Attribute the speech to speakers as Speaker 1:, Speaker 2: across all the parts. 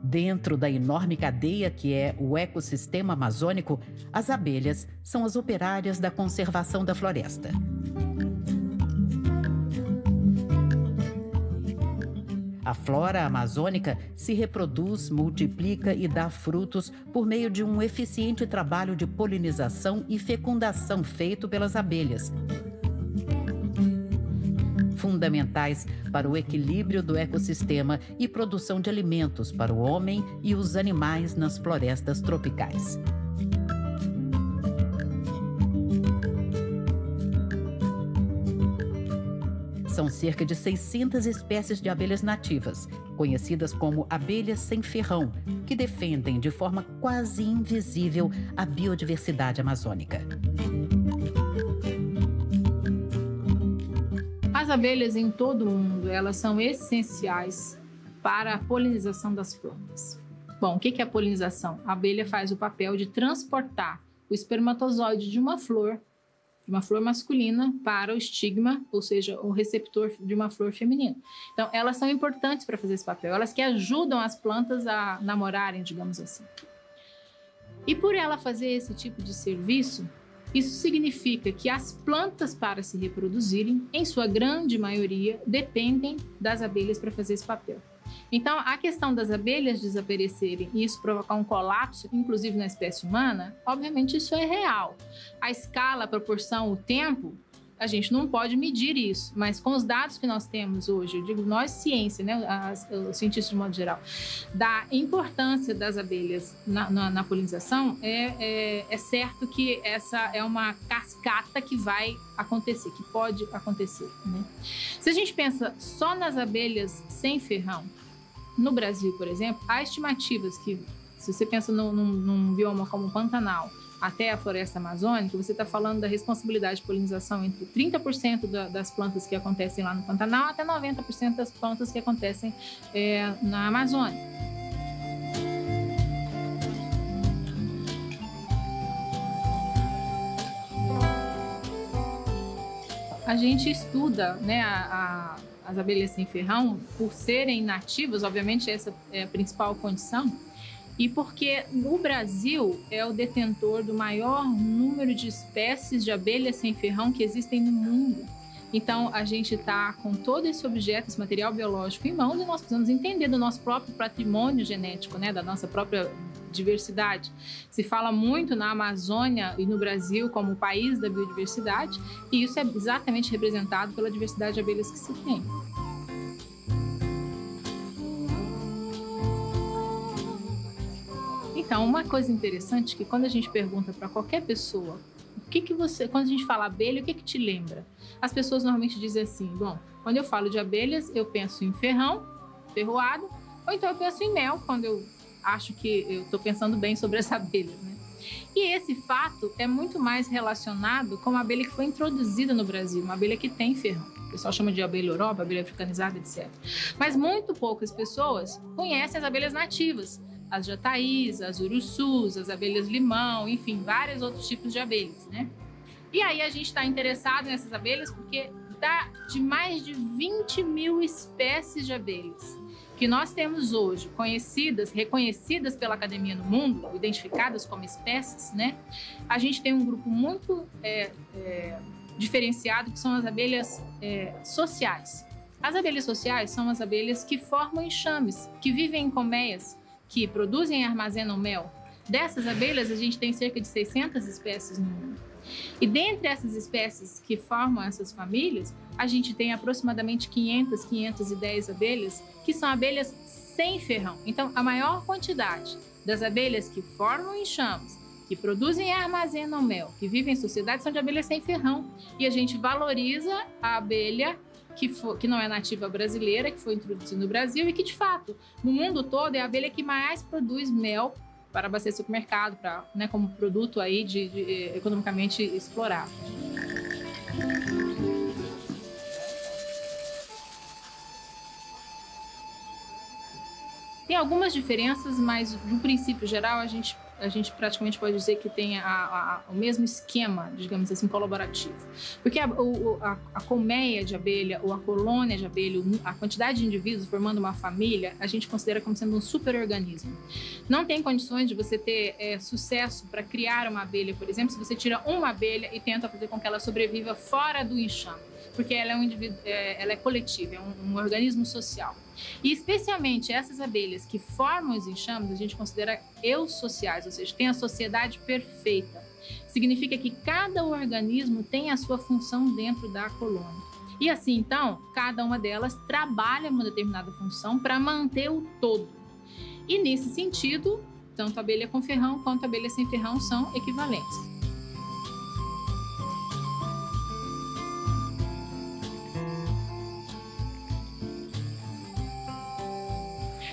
Speaker 1: Dentro da enorme cadeia que é o ecossistema amazônico, as abelhas são as operárias da conservação da floresta. A flora amazônica se reproduz, multiplica e dá frutos por meio de um eficiente trabalho de polinização e fecundação feito pelas abelhas, fundamentais para o equilíbrio do ecossistema e produção de alimentos para o homem e os animais nas florestas tropicais. São cerca de 600 espécies de abelhas nativas, conhecidas como abelhas sem ferrão, que defendem de forma quase invisível a biodiversidade amazônica.
Speaker 2: As abelhas em todo o mundo, elas são essenciais para a polinização das plantas. Bom, o que é a polinização? A abelha faz o papel de transportar o espermatozoide de uma flor masculina para o estigma, ou seja, o receptor de uma flor feminina. Então, elas são importantes para fazer esse papel, elas que ajudam as plantas a namorarem, digamos assim. E por ela fazer esse tipo de serviço, isso significa que as plantas, para se reproduzirem, em sua grande maioria, dependem das abelhas para fazer esse papel. Então, a questão das abelhas desaparecerem e isso provocar um colapso, inclusive na espécie humana, obviamente isso é real. A escala, a proporção, o tempo, a gente não pode medir isso, mas com os dados que nós temos hoje, eu digo nós, ciência, né, os cientistas de modo geral, da importância das abelhas na polinização, é certo que essa é uma cascata que vai acontecer, que pode acontecer, né? Se a gente pensa só nas abelhas sem ferrão, no Brasil, por exemplo, há estimativas que, se você pensa num bioma como o Pantanal, até a floresta amazônica, você está falando da responsabilidade de polinização entre 30% das plantas que acontecem lá no Pantanal até 90% das plantas que acontecem na Amazônia. A gente estuda, né, as abelhas sem ferrão por serem nativas, obviamente essa é a principal condição, e porque o Brasil é o detentor do maior número de espécies de abelhas sem ferrão que existem no mundo. Então, a gente está com todo esse objeto, esse material biológico em mãos e nós precisamos entender do nosso próprio patrimônio genético, né, da nossa própria diversidade. Se fala muito na Amazônia e no Brasil como o país da biodiversidade e isso é exatamente representado pela diversidade de abelhas que se tem. Então, uma coisa interessante é que quando a gente pergunta para qualquer pessoa quando a gente fala abelha, o que te lembra? As pessoas normalmente dizem assim, bom, quando eu falo de abelhas, eu penso em ferrão, ferroado, ou então eu penso em mel, quando eu acho que eu estou pensando bem sobre as abelhas, né? E esse fato é muito mais relacionado com uma abelha que foi introduzida no Brasil, uma abelha que tem ferrão. O pessoal chama de abelha europa, abelha africanizada, etc. Mas muito poucas pessoas conhecem as abelhas nativas. As jataís, as urussus, as abelhas limão, enfim, vários outros tipos de abelhas, né? E aí a gente está interessado nessas abelhas porque dá de mais de 20 mil espécies de abelhas que nós temos hoje, conhecidas, reconhecidas pela academia no mundo, identificadas como espécies, né? A gente tem um grupo muito diferenciado, que são as abelhas sociais. As abelhas sociais são as abelhas que formam enxames, que vivem em colmeias, que produzem e armazenam mel. Dessas abelhas, a gente tem cerca de 600 espécies no mundo. E dentre essas espécies que formam essas famílias, a gente tem aproximadamente 510 abelhas, que são abelhas sem ferrão. Então, a maior quantidade das abelhas que formam enxames, que produzem e armazenam mel, que vivem em sociedade, são de abelhas sem ferrão. E a gente valoriza a abelha que não é nativa brasileira, que foi introduzida no Brasil e que, de fato, no mundo todo é a abelha que mais produz mel para abastecer o mercado, né, como produto aí de economicamente explorável. Tem algumas diferenças, mas no princípio geral a gente a gente praticamente pode dizer que tem o mesmo esquema, digamos assim, colaborativo. Porque a colmeia de abelha ou a colônia de abelha, a quantidade de indivíduos formando uma família, a gente considera como sendo um superorganismo. Não tem condições de você ter sucesso para criar uma abelha, por exemplo, se você tira uma abelha e tenta fazer com que ela sobreviva fora do enxame, porque ela é um indivíduo, ela é coletiva, é um organismo social. E especialmente essas abelhas que formam os enxames, a gente considera eusociais, ou seja, tem a sociedade perfeita. Significa que cada organismo tem a sua função dentro da colônia. E assim, então, cada uma delas trabalha uma determinada função para manter o todo. E nesse sentido, tanto a abelha com ferrão quanto a abelha sem ferrão são equivalentes.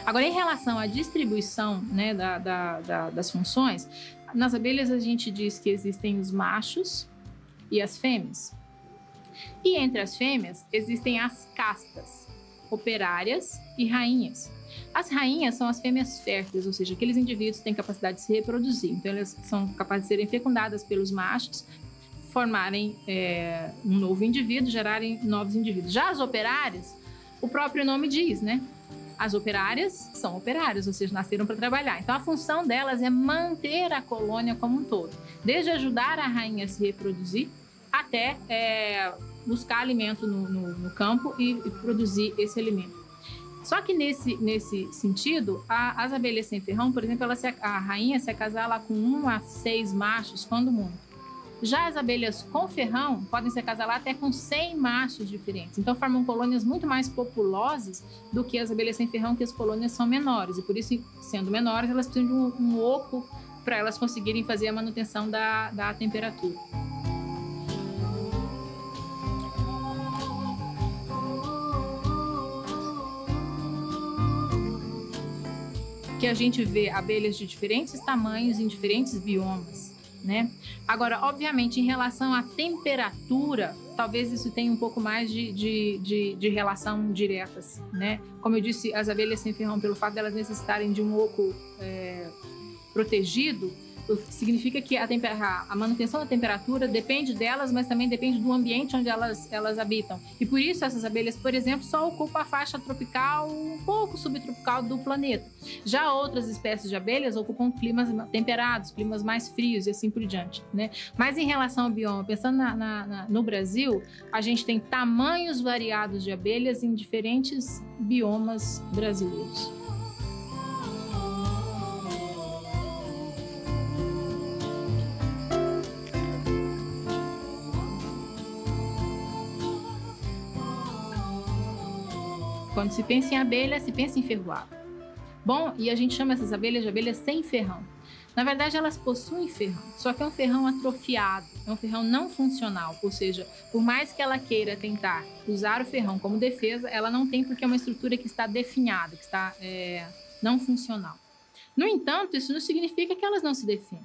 Speaker 2: Agora, em relação à distribuição, né, das funções, nas abelhas a gente diz que existem os machos e as fêmeas. E entre as fêmeas existem as castas, operárias e rainhas. As rainhas são as fêmeas férteis, ou seja, aqueles indivíduos que têm capacidade de se reproduzir. Então, elas são capazes de serem fecundadas pelos machos, formarem um novo indivíduo, gerarem novos indivíduos. Já as operárias, o próprio nome diz, né? As operárias são operárias, ou seja, nasceram para trabalhar. Então, a função delas é manter a colônia como um todo, desde ajudar a rainha a se reproduzir até buscar alimento no campo e produzir esse alimento. Só que nesse sentido, as abelhas sem ferrão, por exemplo, a rainha se acasala com 1 a 6 machos, quando muito. Já as abelhas com ferrão podem se acasalar até com 100 machos diferentes. Então, formam colônias muito mais populosas do que as abelhas sem ferrão, que as colônias são menores. E por isso, sendo menores, elas precisam de um oco para elas conseguirem fazer a manutenção da temperatura. Que a gente vê abelhas de diferentes tamanhos em diferentes biomas, né? Agora, obviamente, em relação à temperatura, talvez isso tenha um pouco mais de relação diretas, né? Como eu disse, as abelhas sem ferrão, pelo fato de elas necessitarem de um oco protegido, significa que a manutenção da temperatura depende delas, mas também depende do ambiente onde elas habitam. E por isso essas abelhas, por exemplo, só ocupam a faixa tropical, um pouco subtropical do planeta. Já outras espécies de abelhas ocupam climas temperados, climas mais frios e assim por diante, né? Mas em relação ao bioma, pensando no Brasil, a gente tem tamanhos variados de abelhas em diferentes biomas brasileiros. Quando se pensa em abelha, se pensa em ferroado. Bom, e a gente chama essas abelhas de abelhas sem ferrão. Na verdade, elas possuem ferrão, só que é um ferrão atrofiado, é um ferrão não funcional, ou seja, por mais que ela queira tentar usar o ferrão como defesa, ela não tem, porque é uma estrutura que está definhada, que está não funcional. No entanto, isso não significa que elas não se defendem.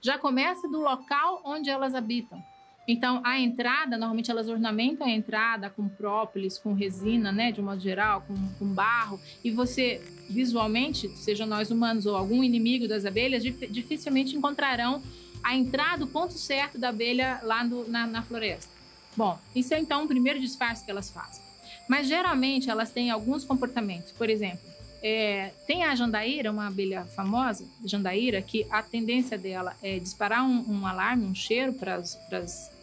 Speaker 2: Já começa do local onde elas habitam. Então, a entrada, normalmente elas ornamentam a entrada com própolis, com resina, né, de um modo geral, com barro. E você, visualmente, seja nós humanos ou algum inimigo das abelhas, dificilmente encontrarão a entrada, o ponto certo da abelha lá na floresta. Bom, isso é então o primeiro disfarce que elas fazem. Mas, geralmente, elas têm alguns comportamentos. Por exemplo, tem a jandaíra, uma abelha famosa, jandaíra, que a tendência dela é disparar um alarme, um cheiro para as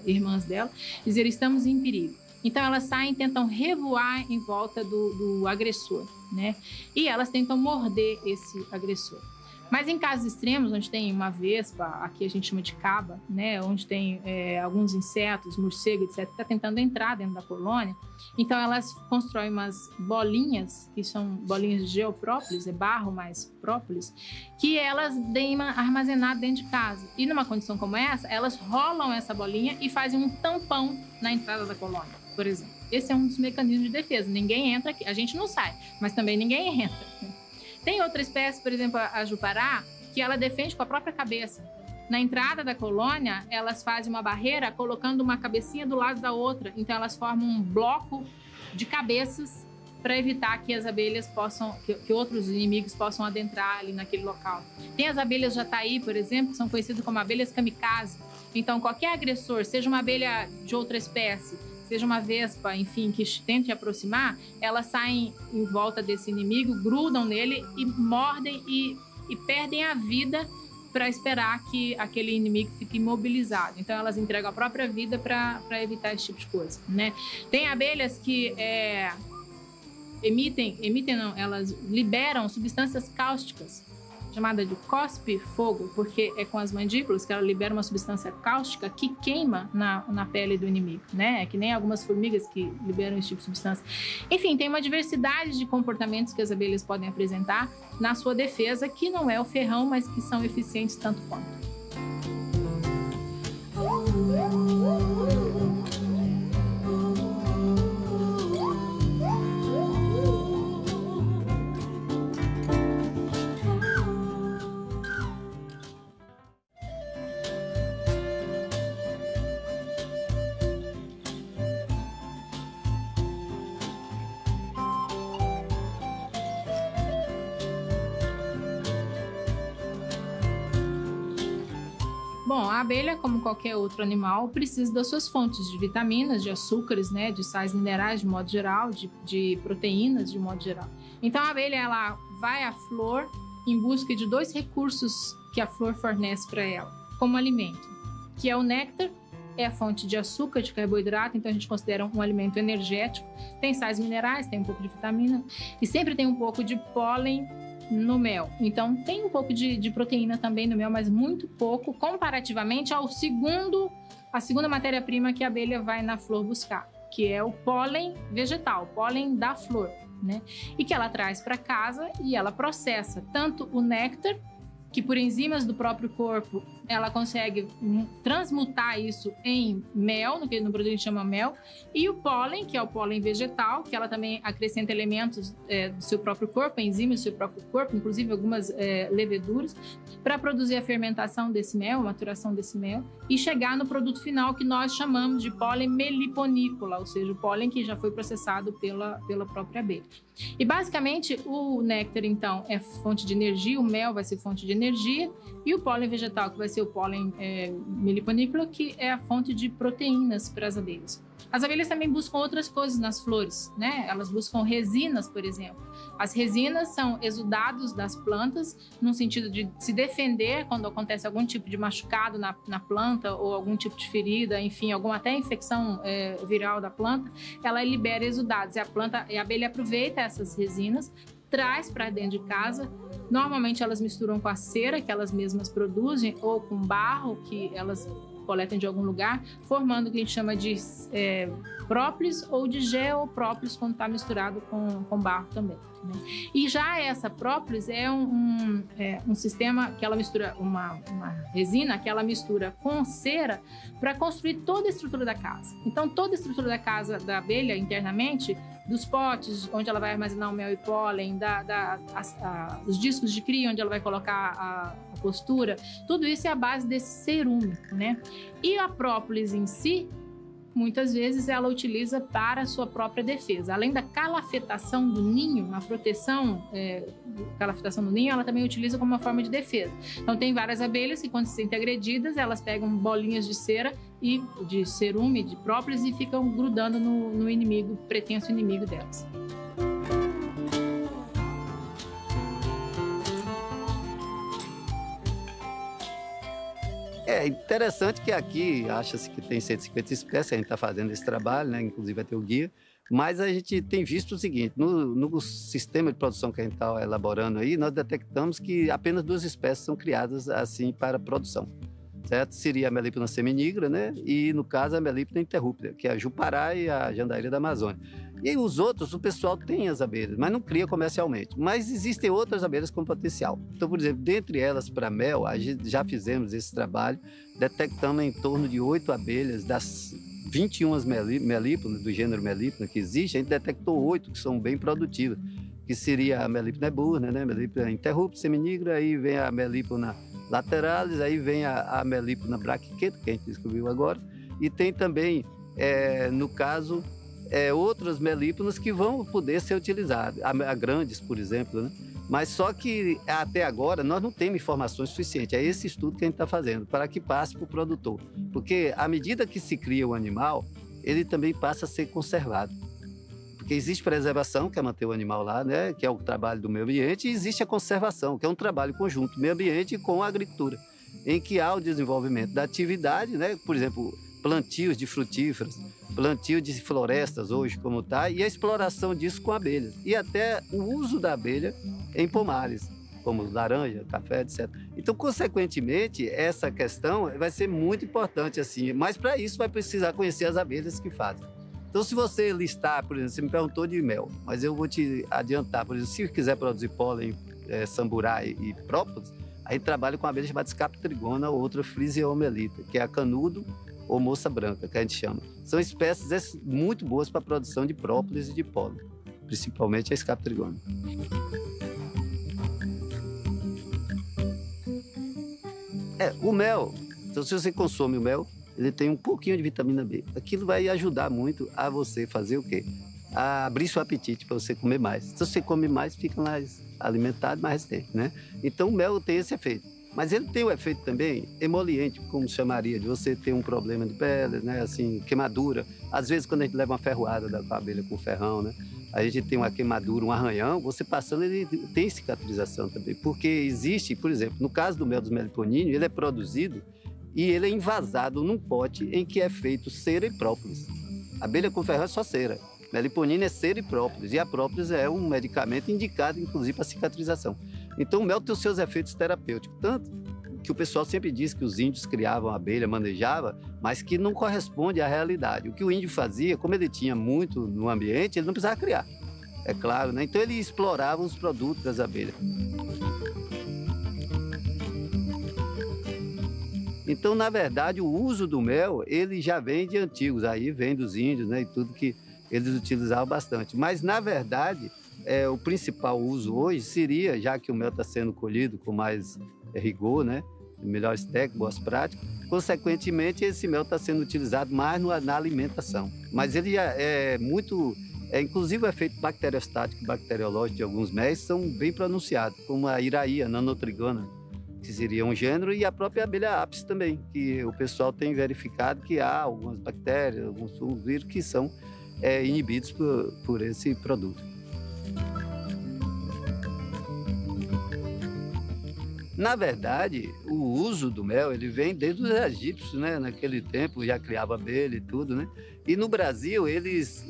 Speaker 2: irmãs dela, dizer estamos em perigo. Então elas saem e tentam revoar em volta do agressor, né? E elas tentam morder esse agressor. Mas em casos extremos, onde tem uma vespa, aqui a gente chama de caba, né? Onde tem alguns insetos, morcego, etc., que está tentando entrar dentro da colônia, então elas constroem umas bolinhas, que são bolinhas de geoprópolis, é barro mais própolis, que elas têm armazenado dentro de casa. E numa condição como essa, elas rolam essa bolinha e fazem um tampão na entrada da colônia, por exemplo. Esse é um dos mecanismos de defesa. Ninguém entra aqui, a gente não sai, mas também ninguém entra. Tem outra espécie, por exemplo, a jupará, que ela defende com a própria cabeça. Na entrada da colônia, elas fazem uma barreira colocando uma cabecinha do lado da outra. Então, elas formam um bloco de cabeças para evitar que as abelhas que outros inimigos possam adentrar ali naquele local. Tem as abelhas jataí, por exemplo, que são conhecidas como abelhas kamikaze. Então, qualquer agressor, seja uma abelha de outra espécie, seja uma vespa, enfim, que tente aproximar, elas saem em volta desse inimigo, grudam nele e mordem e perdem a vida para esperar que aquele inimigo fique imobilizado. Então, elas entregam a própria vida para evitar esse tipo de coisa, né? Tem abelhas que elas liberam substâncias cáusticas, chamada de cospe-fogo, porque é com as mandíbulas que ela libera uma substância cáustica que queima na pele do inimigo, né? É que nem algumas formigas que liberam esse tipo de substância. Enfim, tem uma diversidade de comportamentos que as abelhas podem apresentar na sua defesa, que não é o ferrão, mas que são eficientes tanto quanto. Bom, a abelha, como qualquer outro animal, precisa das suas fontes de vitaminas, de açúcares, né, de sais minerais de modo geral, de proteínas de modo geral. Então a abelha ela vai à flor em busca de dois recursos que a flor fornece para ela como alimento, que é o néctar, é a fonte de açúcar, de carboidrato, então a gente considera um alimento energético. Tem sais minerais, tem um pouco de vitamina e sempre tem um pouco de pólen no mel. Então tem um pouco de proteína também no mel, mas muito pouco comparativamente a segunda matéria-prima que a abelha vai na flor buscar, que é o pólen vegetal, o pólen da flor, né? E que ela traz para casa e ela processa tanto o néctar, que por enzimas do próprio corpo ela consegue transmutar isso em mel, no que no produto a gente chama mel, e o pólen, que é o pólen vegetal, que ela também acrescenta elementos do seu próprio corpo, enzimas do seu próprio corpo, inclusive algumas leveduras, para produzir a fermentação desse mel, a maturação desse mel, e chegar no produto final que nós chamamos de pólen meliponícola, ou seja, o pólen que já foi processado pela própria abelha. E basicamente o néctar, então, é fonte de energia, o mel vai ser fonte de energia, e o pólen vegetal, que vai ser o pólen meliponícola, que é a fonte de proteínas para as abelhas. As abelhas também buscam outras coisas nas flores, né? Elas buscam resinas, por exemplo. As resinas são exudados das plantas, no sentido de se defender quando acontece algum tipo de machucado na planta ou algum tipo de ferida, enfim, alguma até infecção viral da planta, ela libera exudados. E a abelha aproveita essas resinas, traz para dentro de casa. Normalmente elas misturam com a cera que elas mesmas produzem ou com barro que elas coletam de algum lugar, formando o que a gente chama de própolis ou de geoprópolis quando está misturado com barro também, né? E já essa própolis é um sistema que ela mistura, uma resina que ela mistura com cera para construir toda a estrutura da casa. Então toda a estrutura da casa da abelha internamente, dos potes onde ela vai armazenar o mel e pólen, os discos de cria onde ela vai colocar a postura, tudo isso é a base desse cerume, né? E a própolis em si, muitas vezes ela utiliza para a sua própria defesa. Além da calafetação do ninho, a proteção, calafetação do ninho, ela também utiliza como uma forma de defesa. Então tem várias abelhas que quando se sentem agredidas, elas pegam bolinhas de cera e de cerume, de própolis e ficam grudando no inimigo, pretenso inimigo delas.
Speaker 3: É interessante que aqui acha-se que tem 150 espécies, a gente está fazendo esse trabalho, né? Inclusive vai ter o guia, mas a gente tem visto o seguinte, no sistema de produção que a gente está elaborando aí, nós detectamos que apenas 2 espécies são criadas assim para produção, certo? Seria a Melipona seminigra, né? E no caso a Melipona interrupta, que é a Jupará e a Jandaíra da Amazônia. E aí, os outros, o pessoal tem as abelhas, mas não cria comercialmente. Mas existem outras abelhas com potencial. Então, por exemplo, dentre elas, para mel, a gente já fizemos esse trabalho, detectando em torno de 8 abelhas das 21 melíponas, do gênero Melipona que existe, a gente detectou 8 que são bem produtivas, que seria a Melipona eburna, né? Melipona interrupta, seminigra, aí vem a Melipona lateralis, aí vem a Melipona braquiqueta, que a gente descobriu agora, e tem também, no caso, outras melíponas que vão poder ser utilizadas, a grandes, por exemplo, né? Mas só que até agora nós não temos informações suficientes. É esse estudo que a gente está fazendo, para que passe para o produtor. Porque à medida que se cria o animal, ele também passa a ser conservado. Porque existe preservação, que é manter o animal lá, né? Que é o trabalho do meio ambiente, e existe a conservação, que é um trabalho conjunto, meio ambiente com a agricultura, em que há o desenvolvimento da atividade, né? Por exemplo, plantios de frutíferas, plantio de florestas hoje como está, e a exploração disso com abelhas. E até o uso da abelha em pomares, como laranja, café, etc. Então, consequentemente, essa questão vai ser muito importante, assim, mas para isso vai precisar conhecer as abelhas que fazem. Então, se você listar, por exemplo, você me perguntou de mel, mas eu vou te adiantar, por exemplo, se quiser produzir pólen, samburá e própolis, a gente trabalha com a abelha chamada Scaptrigona ou outra Phrisiomelitta, que é a canudo ou moça branca, que a gente chama. São espécies muito boas para a produção de própolis e de pólen, principalmente a Scaptrigona. O mel, então se você consome o mel, ele tem um pouquinho de vitamina B. Aquilo vai ajudar muito a você fazer o quê? A abrir seu apetite para você comer mais. Se você come mais, fica mais alimentado, mais resistente, né? Então o mel tem esse efeito. Mas ele tem o efeito também emoliente, como chamaria, de você ter um problema de pele, né? Assim, queimadura. Às vezes, quando a gente leva uma ferroada da abelha com ferrão, né? A gente tem uma queimadura, um arranhão, você passando, ele tem cicatrização também. Porque existe, por exemplo, no caso do mel dos meliponíneos, ele é produzido e ele é envasado num pote em que é feito cera e própolis. A abelha com ferrão é só cera. Meliponina é cera e própolis. E a própolis é um medicamento indicado, inclusive, para cicatrização. Então, o mel tem os seus efeitos terapêuticos. Tanto que o pessoal sempre diz que os índios criavam a abelha, manejavam, mas que não corresponde à realidade. O que o índio fazia, como ele tinha muito no ambiente, ele não precisava criar. É claro, né? Então, ele explorava os produtos das abelhas. Então, na verdade, o uso do mel, ele já vem de antigos. Aí vem dos índios, né? E tudo que eles utilizavam bastante. Mas, na verdade, o principal uso hoje seria, já que o mel está sendo colhido com mais rigor, né? Melhores técnicas, boas práticas, consequentemente, esse mel está sendo utilizado mais na alimentação. Mas ele já é muito... inclusive, o efeito bacteriostático e bacteriológico de alguns méis são bem pronunciados, como a iraia, nanotrigona, que seria um gênero, e a própria abelha apis também, que o pessoal tem verificado que há algumas bactérias, alguns vírus que são inibidos por esse produto. Na verdade, o uso do mel, ele vem desde os egípcios, né? Naquele tempo já criava abelha e tudo, né? E no Brasil,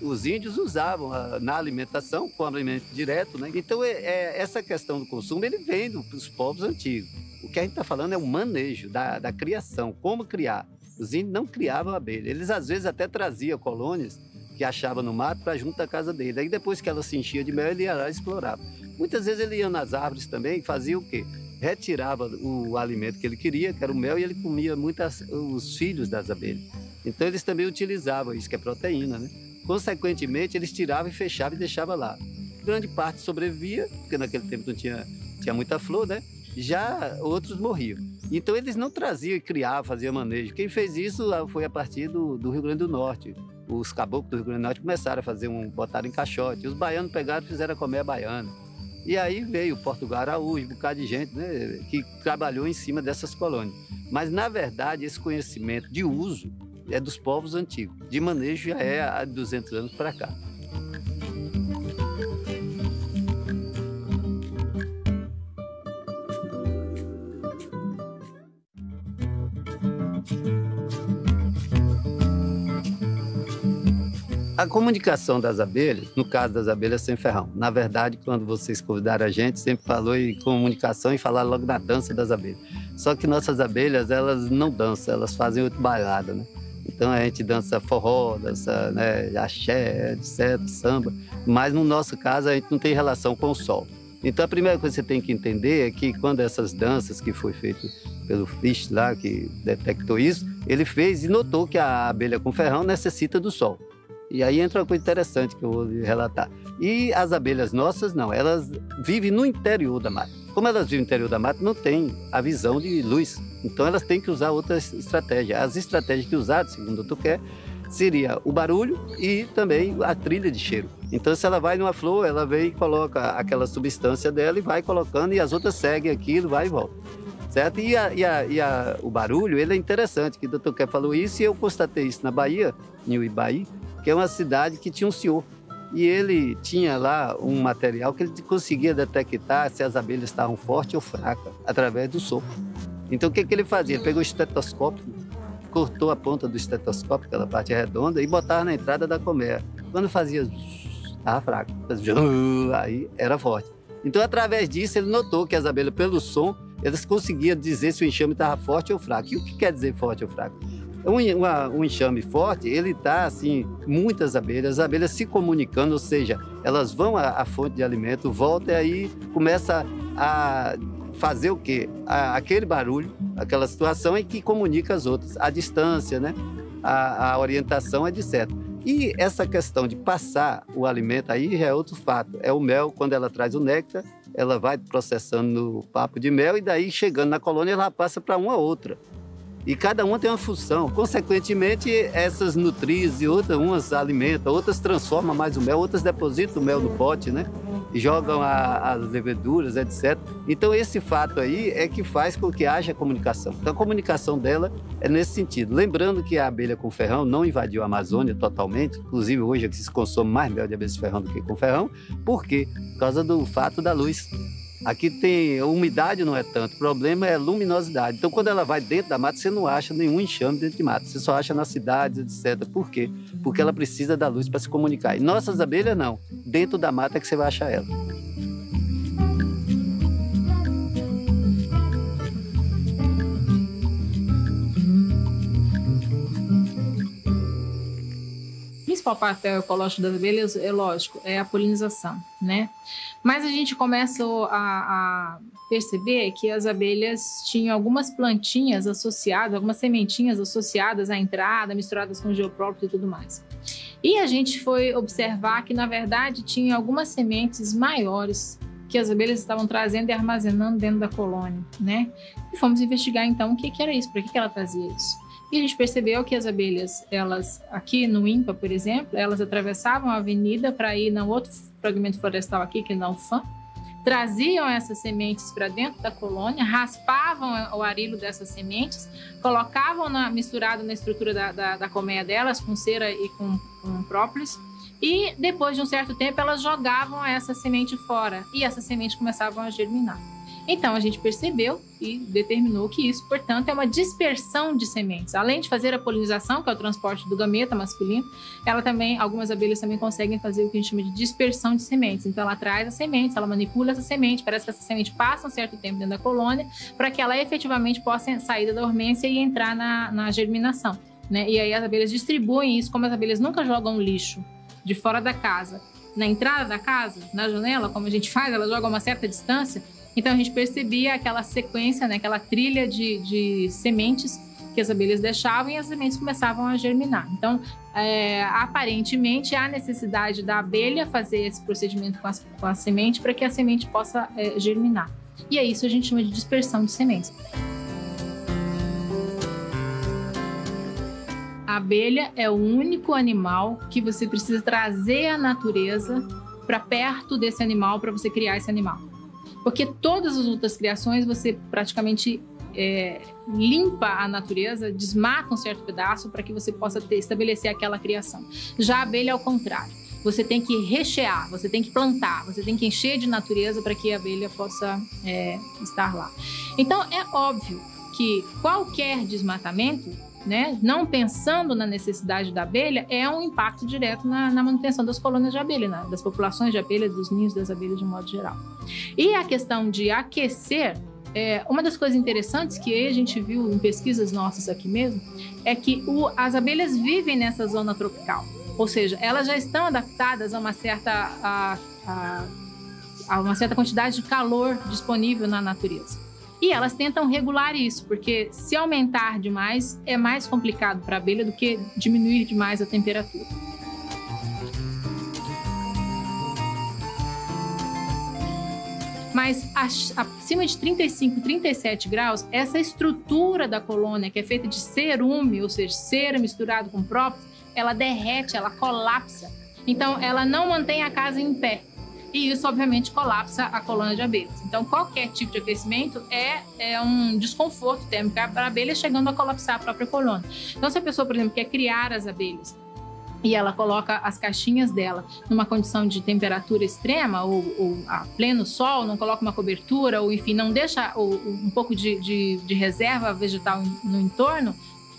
Speaker 3: os índios usavam na alimentação, com alimento direto, né? Então, essa questão do consumo, ele vem dos povos antigos. O que a gente está falando é o manejo da criação, como criar. Os índios não criavam abelha. Eles, às vezes, até traziam colônias que achavam no mato para junto da casa dele. Aí, depois que ela se enchia de mel, ele ia lá e explorava. Muitas vezes, ele ia nas árvores também e fazia o quê? Retirava o alimento que ele queria, que era o mel, e ele comia os filhos das abelhas. Então, eles também utilizavam isso, que é proteína, né? Consequentemente, eles tiravam e fechavam e deixavam lá. Grande parte sobrevivia, porque naquele tempo não tinha muita flor, né? Já outros morriam. Então, eles não traziam e criavam, faziam manejo. Quem fez isso foi a partir do Rio Grande do Norte. Os caboclos do Rio Grande do Norte começaram a botaram em caixote. Os baianos pegaram e fizeram comer a baiana. E aí veio Portugal Araújo, um bocado de gente, né, que trabalhou em cima dessas colônias. Mas, na verdade, esse conhecimento de uso é dos povos antigos. De manejo já é há 200 anos para cá. A comunicação das abelhas, no caso das abelhas sem ferrão, na verdade, quando vocês convidaram a gente, sempre falou em comunicação e falaram logo da dança das abelhas. Só que nossas abelhas, elas não dançam, elas fazem outra bailada, né? Então a gente dança forró, dança, né, axé, etc., samba, mas no nosso caso a gente não tem relação com o sol. Então a primeira coisa que você tem que entender é que quando essas danças que foi feito pelo Fish lá, que detectou isso, ele fez e notou que a abelha com ferrão necessita do sol. E aí entra uma coisa interessante que eu vou relatar. E as abelhas nossas, não, elas vivem no interior da mata. Como elas vivem no interior da mata, não tem a visão de luz. Então elas têm que usar outras estratégias. As estratégias que usaram, segundo o Dr. Kerr, seria o barulho e também a trilha de cheiro. Então, se ela vai numa flor, ela vem e coloca aquela substância dela e vai colocando, e as outras seguem aquilo, vai e volta. Certo? O barulho, ele é interessante, que o Dr. Kepler falou isso, e eu constatei isso na Bahia, em Uibaí, que é uma cidade que tinha um senhor. E ele tinha lá um material que ele conseguia detectar se as abelhas estavam fortes ou fracas, através do som. Então, o que ele fazia? Ele pegou o estetoscópio, cortou a ponta do estetoscópio, aquela parte redonda, e botava na entrada da colmeia. Quando fazia, estava fraco. Aí era forte. Então, através disso, ele notou que as abelhas, pelo som, elas conseguiam dizer se o enxame estava forte ou fraco. E o que quer dizer forte ou fraco? Um enxame forte, ele está, assim, muitas abelhas, as abelhas se comunicando, ou seja, elas vão à fonte de alimento, voltam e aí começa a fazer o quê? Aquele barulho, aquela situação em que comunica as outras, a distância, né? A orientação, etc. E essa questão de passar o alimento aí já é outro fato. É o mel, quando ela traz o néctar, ela vai processando no papo de mel e daí, chegando na colônia, ela passa para uma outra. E cada uma tem uma função. Consequentemente, essas nutrizem e outras, umas alimentam, outras transformam mais o mel, outras depositam o mel no pote, né? E jogam as leveduras, etc. Então, esse fato aí é que faz com que haja comunicação. Então, a comunicação dela é nesse sentido. Lembrando que a abelha com ferrão não invadiu a Amazônia totalmente. Inclusive, hoje aqui se consome mais mel de abelha de ferrão do que com ferrão. Por quê? Por causa do fato da luz. Aqui tem umidade, não é tanto, o problema é luminosidade. Então, quando ela vai dentro da mata, você não acha nenhum enxame dentro de mata, você só acha nas cidades, etc. Por quê? Porque ela precisa da luz para se comunicar. E nossas abelhas não, dentro da mata é que você vai achar ela.
Speaker 2: O principal papel ecológico das abelhas, é lógico, é a polinização, né? Mas a gente começa a perceber que as abelhas tinham algumas plantinhas associadas, algumas sementinhas associadas à entrada, misturadas com geopróbito e tudo mais. E a gente foi observar que, na verdade, tinha algumas sementes maiores que as abelhas estavam trazendo e armazenando dentro da colônia, né? E fomos investigar, então, o que era isso, para que ela trazia isso. E a gente percebeu que as abelhas, elas, aqui no INPA, por exemplo, elas atravessavam a avenida para ir no outro fragmento florestal aqui, que é na UFAM, traziam essas sementes para dentro da colônia, raspavam o arilo dessas sementes, colocavam misturado na estrutura da colmeia delas, com cera e com própolis, e depois de um certo tempo elas jogavam essa semente fora, e essas sementes começavam a germinar. Então, a gente percebeu e determinou que isso, portanto, é uma dispersão de sementes. Além de fazer a polinização, que é o transporte do gameta masculino, algumas abelhas também conseguem fazer o que a gente chama de dispersão de sementes. Então, ela traz as sementes, ela manipula essa semente, parece que essa semente passa um certo tempo dentro da colônia, para que ela efetivamente possa sair da dormência e entrar na germinação, né? E aí as abelhas distribuem isso, como as abelhas nunca jogam lixo de fora da casa, na entrada da casa, na janela, como a gente faz, elas jogam a uma certa distância. Então, a gente percebia aquela sequência, né, aquela trilha de sementes que as abelhas deixavam e as sementes começavam a germinar. Então, aparentemente, há necessidade da abelha fazer esse procedimento com a semente para que a semente possa germinar. E é isso que a gente chama de dispersão de sementes. A abelha é o único animal que você precisa trazer a natureza para perto desse animal para você criar esse animal. Porque todas as outras criações você praticamente limpa a natureza, desmata um certo pedaço para que você possa estabelecer aquela criação. Já a abelha é ao contrário. Você tem que rechear, você tem que plantar, você tem que encher de natureza para que a abelha possa estar lá. Então, é óbvio que qualquer desmatamento, né, não pensando na necessidade da abelha, é um impacto direto na manutenção das colônias de abelha, das populações de abelha, dos ninhos das abelhas de um modo geral. E a questão de aquecer, uma das coisas interessantes que a gente viu em pesquisas nossas aqui mesmo, é que as abelhas vivem nessa zona tropical, ou seja, elas já estão adaptadas a uma certa quantidade de calor disponível na natureza. E elas tentam regular isso, porque se aumentar demais, é mais complicado para a abelha do que diminuir demais a temperatura. Mas acima de 35, 37 graus, essa estrutura da colônia, que é feita de cerume, ou seja, cera misturado com própolis, ela derrete, ela colapsa. Então, ela não mantém a casa em pé. E isso, obviamente, colapsa a colônia de abelhas. Então, qualquer tipo de aquecimento é um desconforto térmico para a abelha, chegando a colapsar a própria colônia. Então, se a pessoa, por exemplo, quer criar as abelhas e ela coloca as caixinhas dela numa condição de temperatura extrema ou a pleno sol, não coloca uma cobertura ou, enfim, não deixa um pouco de reserva vegetal no entorno,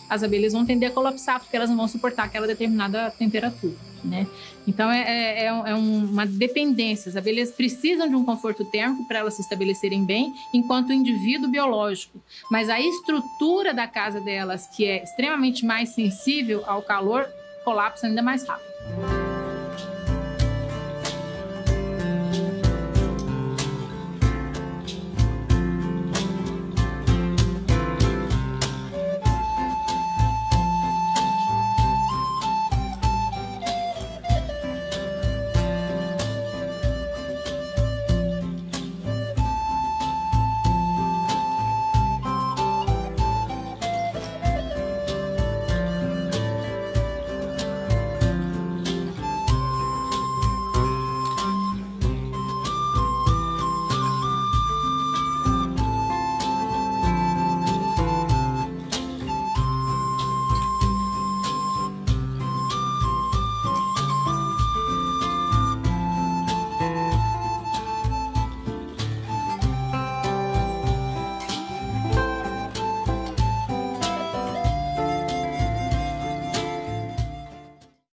Speaker 2: as abelhas vão tender a colapsar porque elas não vão suportar aquela determinada temperatura, né? Então, é uma dependência. As abelhas precisam de um conforto térmico para elas se estabelecerem bem enquanto indivíduo biológico. Mas a estrutura da casa delas, que é extremamente mais sensível ao calor, colapsa ainda mais rápido.